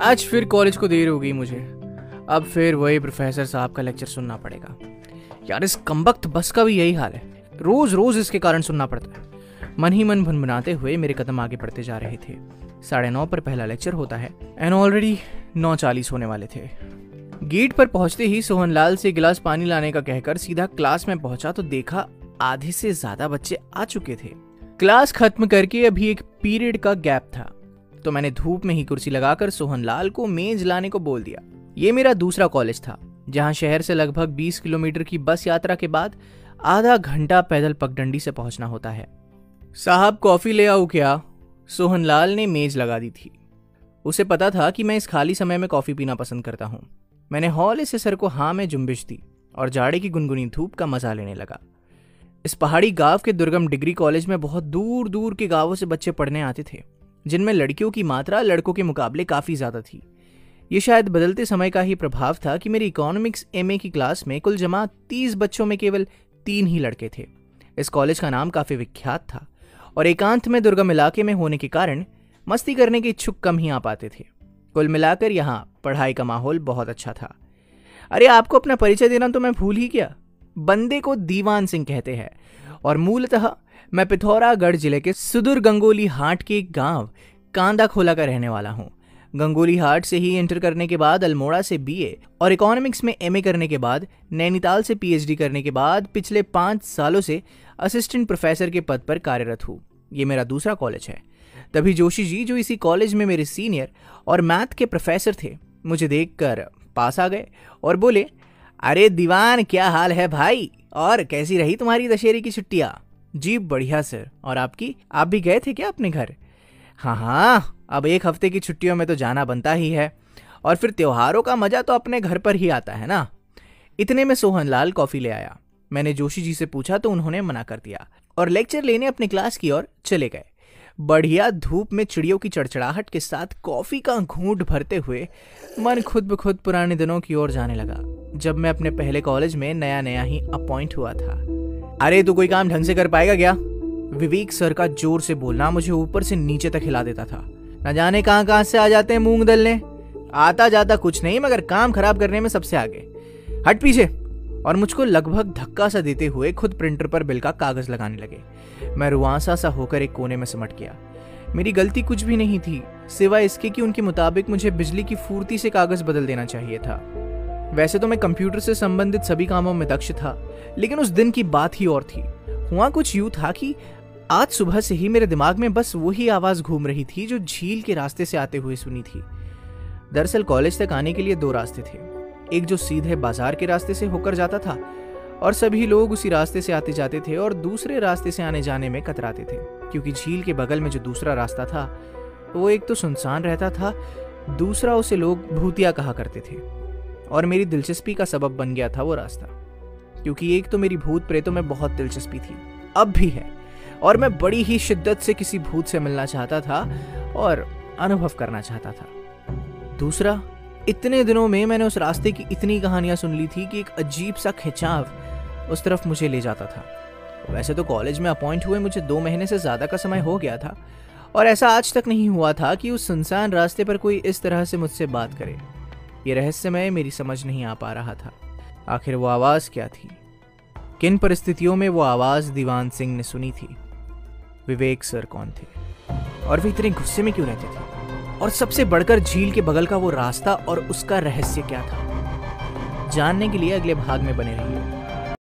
आज फिर कॉलेज को देर हो गई मुझे। अब फिर वही प्रोफेसर साहब का लेक्चर सुनना पड़ेगा। यार इस कमबख्त बस का भी यही हाल है, रोज रोज इसके कारण सुनना पड़ता है। मन ही मन भुनभुनाते हुए मेरे कदम आगे बढ़ते जा रहे थे। 9:30 पर पहला लेक्चर होता है एंड ऑलरेडी 9:40 होने वाले थे। गेट पर पहुंचते ही सोहनलाल से गिलास पानी लाने का कहकर सीधा क्लास में पहुंचा तो देखा आधे से ज्यादा बच्चे आ चुके थे। क्लास खत्म करके अभी एक पीरियड का गैप था तो मैंने धूप में ही कुर्सी लगाकर सोहनलाल को मेज लाने को बोल दिया। ये मेरा दूसरा कॉलेज था जहां शहर से लगभग 20 किलोमीटर की बस यात्रा के बाद आधा घंटा पैदल पगडंडी से पहुंचना होता है। साहब कॉफी ले आओ क्या? सोहनलाल ने मेज लगा दी थी। उसे पता था कि मैं इस खाली समय में कॉफी पीना पसंद करता हूं। मैंने हौले से सर को हाँ में जुम्बिश दी और जाड़े की गुनगुनी धूप का मजा लेने लगा। इस पहाड़ी गांव के दुर्गम डिग्री कॉलेज में बहुत दूर दूर के गांवों से बच्चे पढ़ने आते थे, जिनमें लड़कियों की मात्रा लड़कों के मुकाबले काफी ज्यादा थी। ये शायद बदलते समय का ही प्रभाव था कि मेरी इकोनॉमिक्स एमए की क्लास में कुल जमा 30 बच्चों में केवल 3 ही लड़के थे। इस कॉलेज का नाम काफी विख्यात था और एकांत में दुर्गम इलाके में होने के कारण मस्ती करने के इच्छुक कम ही आ पाते थे। कुल मिलाकर यहाँ पढ़ाई का माहौल बहुत अच्छा था। अरे आपको अपना परिचय देना तो मैं भूल ही गया। बंदे को दीवान सिंह कहते हैं और मूलतः मैं पिथौरागढ़ जिले के सुदूर गंगोली हाट के एक गांव कांदा खोला का रहने वाला हूं। गंगोली हाट से ही इंटर करने के बाद अल्मोड़ा से बीए और इकोनॉमिक्स में एमए करने के बाद नैनीताल से पीएचडी करने के बाद पिछले 5 सालों से असिस्टेंट प्रोफेसर के पद पर कार्यरत हूँ। ये मेरा दूसरा कॉलेज है। तभी जोशी जी जो इसी कॉलेज में मेरे सीनियर और मैथ के प्रोफेसर थे, मुझे देखकर पास आ गए और बोले, अरे दीवान क्या हाल है भाई, और कैसी रही तुम्हारी दशहरे की छुट्टियां? जी बढ़िया सर। और आपकी? आप भी गए थे क्या अपने घर? हाँ, अब 1 हफ्ते की छुट्टियों में तो जाना बनता ही है और फिर त्योहारों का मजा तो अपने घर पर ही आता है ना। इतने में सोहनलाल कॉफी ले आया। मैंने जोशी जी से पूछा तो उन्होंने मना कर दिया और लेक्चर लेने अपने क्लास की ओर चले गए। बढ़िया धूप में चिड़ियों की चड़चड़ाहट के साथ कॉफी का घूंट भरते हुए मन खुद ब खुद पुराने दिनों की ओर जाने लगा, जब मैं अपने पहले कॉलेज में नया नया ही अपॉइंट हुआ था। अरे तू कोई काम ढंग से कर पाएगा क्या? विवेक सर का जोर से बोलना मुझे ऊपर से नीचे तक हिला देता था। न जाने कहां कहां से आ जाते हैं मूंग दलने। आता जाता कुछ नहीं मगर काम खराब करने में सबसे आगे। हट पीछे। और मुझको लगभग धक्का सा देते हुए खुद प्रिंटर पर बिल का कागज लगाने लगे। मैं रुआंसा सा होकर एक कोने में सिमट गया। मेरी गलती कुछ भी नहीं थी सिवाय इसके कि उनके मुताबिक मुझे बिजली की फुर्ती से कागज बदल देना चाहिए था। वैसे तो मैं कंप्यूटर से संबंधित सभी कामों में दक्ष था, लेकिन उस दिन की बात ही और थी। हुआ कुछ यूं था कि आज सुबह से ही मेरे दिमाग में बस वही आवाज घूम रही थी जो झील के रास्ते से आते हुए सुनी थी। दरअसल कॉलेज तक आने के लिए 2 रास्ते थे। एक जो सीधे बाजार के रास्ते से होकर जाता था और सभी लोग उसी रास्ते से आते जाते थे, और दूसरे रास्ते से आने जाने में कतराते थे क्योंकि झील के बगल में जो दूसरा रास्ता था वो एक तो सुनसान रहता था, दूसरा उसे लोग भूतिया कहा करते थे। और मेरी दिलचस्पी का सबब बन गया था वो रास्ता, क्योंकि एक तो मेरी भूत प्रेतों में बहुत दिलचस्पी थी, अब भी है, और मैं बड़ी ही शिद्दत से किसी भूत से मिलना चाहता था और अनुभव करना चाहता था। दूसरा, इतने दिनों में मैंने उस रास्ते की इतनी कहानियां सुन ली थी कि एक अजीब सा खिंचाव उस तरफ मुझे ले जाता था। वैसे तो कॉलेज में अपॉइंट हुए मुझे 2 महीने से ज्यादा का समय हो गया था और ऐसा आज तक नहीं हुआ था कि उस सुनसान रास्ते पर कोई इस तरह से मुझसे बात करे। ये रहस्यमय मेरी समझ नहीं आ पा रहा था। आखिर वो आवाज क्या थी? किन परिस्थितियों में वो आवाज दीवान सिंह ने सुनी थी? विवेक सर कौन थे और वे इतने गुस्से में क्यों रहते थे? और सबसे बढ़कर झील के बगल का वो रास्ता और उसका रहस्य क्या था? जानने के लिए अगले भाग में बने रहिए।